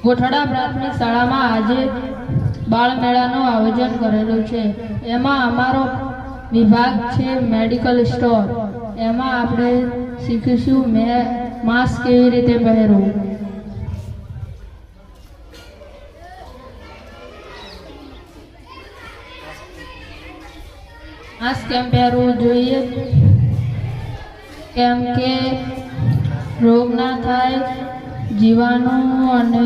ગોઠડા પ્રાથમિક શાળામાં આજે બાળ મેળાનું આયોજન કરેલું છે। એમાં અમારો વિભાગ છે મેડિકલ સ્ટોર। એમાં આપણે શીખીશું માસ્ક કેવી રીતે પહેરવું, માસ્ક કેમ પહેરવું જોઈએ, કેમ કે રોગ ના થાય, જીવાણુ અને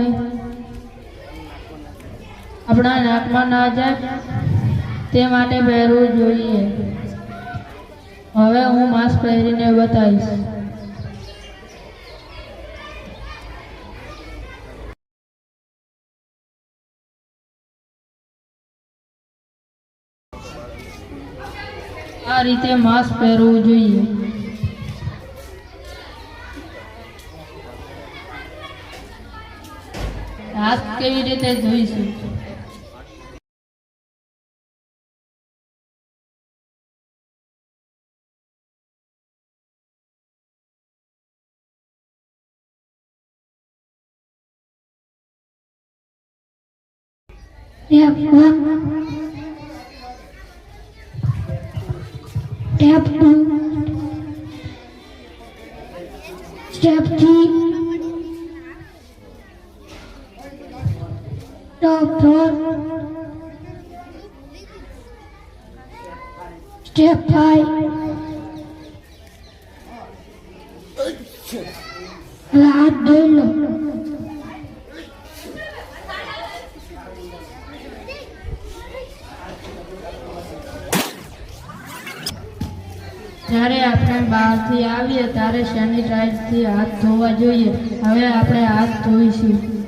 આપણા નાકમાં ના જાય તે માટે પહેરવું જોઈએ। હવે હું માસ્ક પહેરીને બતાવીશ। આ રીતે માસ્ક પહેરવું જોઈએ। હાથ કેવી રીતે ધોઈશું, Step 1, Step 2, Step 3, Step 4, Step 5. હાથ ધોઈ લો। જ્યારે આપણે બહારથી આવીએ ત્યારે સેનિટાઈઝરથી હાથ ધોવા જોઈએ। હવે આપણે હાથ ધોઈશું।